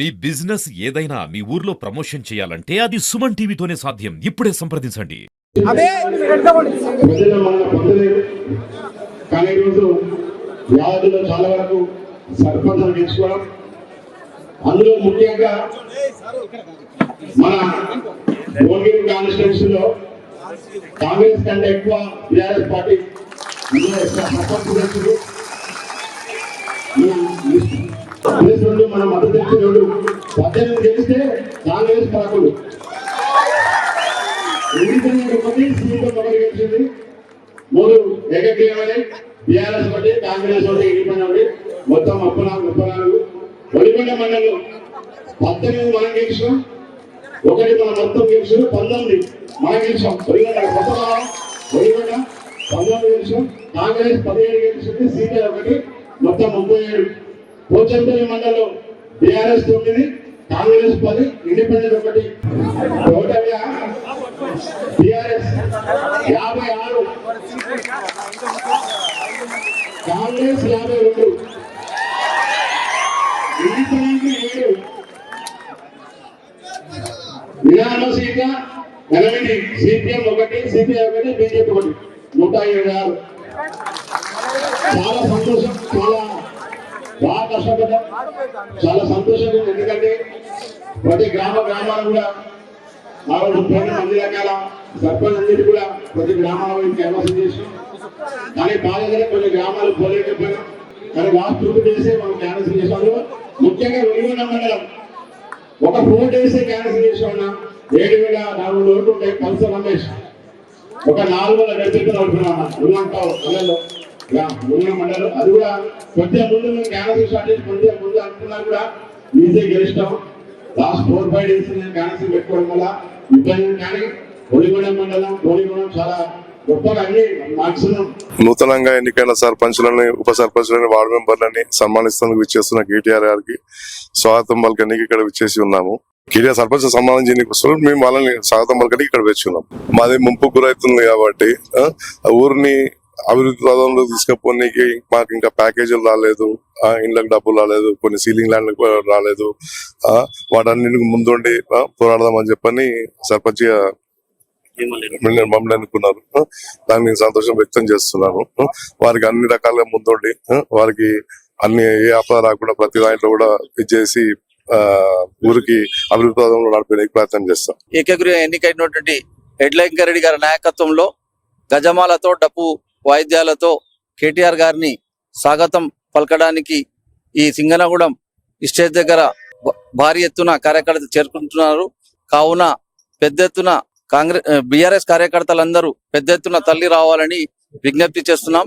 మీ business ఏదైనా మీ ఊర్లో promotion చేయాలంటే అది సుమన్ టీవీతోనే సాధ్యం. ఇప్పుడే సంప్రదించండి. అదే ప్రజలు మన పొందలేదు కానీ ఈరోజు వ్యాధులు చాలా వరకు సర్పంచ్ గెలుచుకోవడం, అందులో ముఖ్యంగా మన భువనగిరి కాన్స్టిట్యూన్సీలో కాంగ్రెస్ కంటే ఎక్కువ టీఆర్ఎస్ పార్టీ సర్పంచ్ గెలుచుడు మన మద్దతు తెలిసినోడు 18 గెలిస్తే కాంగ్రెస్ పార్టీ ఇండిపెండెంట్ ఒకటి సీఎం ఒకటి గెలిచింది. 3 ఏకగ్రీవమని టీఆర్ఎస్ ఒకటి కాంగ్రెస్ ఒకటి ఇండిపెండెంట్ ఒకటి మొత్తం 34 ఒలిగొండ మండలం 18 మనం గెలిచాం, ఒకటి మనం మొత్తం గెలిచాం 19 మనం గెలిచాం. ఒలిగొండ 19 గెలిచాం, కాంగ్రెస్ 17 గెలిచింది, సీట్ ఒకటి మొత్తం 37. పోచంపల్లి మండలం టీఆర్ఎస్ 9, కాంగ్రెస్ 10, ఇండిపెండెంట్ ఒకటి. టోటల్గా టీఆర్ఎస్ 56, కాంగ్రెస్ 52, ఇండిపెండెంట్ 7, విధాన సీట్ల 8, సిపిఎం 1, సిపిఐ 1, బీజేపీ 1, 126. చాలా సంతోషం, చాలా బాగా కష్టపడ్డాం, చాలా సంతోషంగా ఉంది. ఎందుకంటే ప్రతి గ్రామాలు కూడా 30 మంది రకాల సర్పంచ్ అన్నిటి కూడా ప్రతి గ్రామాల్లో క్యాన్వాసింగ్ చేసాం. కానీ బాగా కొన్ని గ్రామాలు పోలేకపోయినాం. కానీ లాస్ట్ 2 డేసే మనం క్యాన్వాసింగ్ చేసాము. ముఖ్యంగా వెలుగున్న మండలం ఒక 4 డేసే క్యాన్వాసింగ్ చేసామన్నా 7,400 ఓట్లు ఉంటాయి. పల్సర్ రమేష్ ఒక 470 నడుపుతున్నాం ఉన్న మండలం. అది కూడా కొద్దిగా ముందు మేము క్యాన్వాసింగ్ స్టార్ట్ చేసి కొద్దిగా ముందు అనుకున్నా కూడా ఈజీగా గెలుస్తాం. లాస్ట్ 4-5 డేస్ నేను క్యాన్వాసింగ్ పెట్టుకోవడం వల్ల ఇబ్బంది. కానీ ఒలిగొండ మండలం గోలిగొండం చాలా గొప్పగా అన్ని మాక్సిమం నూతనంగా ఎన్నికైన సర్పంచులని, ఉప సర్పంచులని, వార్డు మెంబర్లని సన్మానిస్తూ విచ్చేస్తున్న కేటీఆర్ గారికి స్వాగతం పలకడానికి ఇక్కడ విచ్చేసి ఉన్నాము. కేటీఆర్ సర్పంచ్ సంబంధించి మేము వాళ్ళని స్వాగతం పలకడానికి ఇక్కడ వచ్చి ఉన్నాం. మాది ముంపు గురవుతుంది కాబట్టి ఊరిని అభివృద్ధి పదంలో తీసుకుపోనీకి మాకు ఇంకా ప్యాకేజీలు రాలేదు, ఇండ్లకు డబ్బులు రాలేదు, కొన్ని సీలింగ్ ల్యాండ్లకు రాలేదు. వాటన్నిటికి ముందుండి పోరాడదామని చెప్పని సర్పంచ్ మమ్మల్ని అనుకున్నారు. దాన్ని సంతోషం వ్యక్తం చేస్తున్నాను. వారికి అన్ని రకాలుగా ముందుండి వారికి అన్ని ఏ ఆపద రాకుండా ప్రతి దాంట్లో కూడా ఇచ్చేసి ఊరికి అభివృద్ధి పదంలో నడిపేందుకు ప్రయత్నం చేస్తాం. ఏకగ్రీవ ఎన్నికైనటువంటి ఎడ్లెంకరెడ్డి గారి నాయకత్వంలో గజమాలతో, డప్పు వాయిద్యాలతో కేటీఆర్ గారిని స్వాగతం పలకడానికి ఈ సింగనగూడెం స్టేజ్ దగ్గర భారీ ఎత్తున కార్యకర్తలు చేరుకుంటున్నారు. కావున పెద్ద ఎత్తున బీఆర్ఎస్ కార్యకర్తలందరూ పెద్ద ఎత్తున తల్లి రావాలని విజ్ఞప్తి చేస్తున్నాం.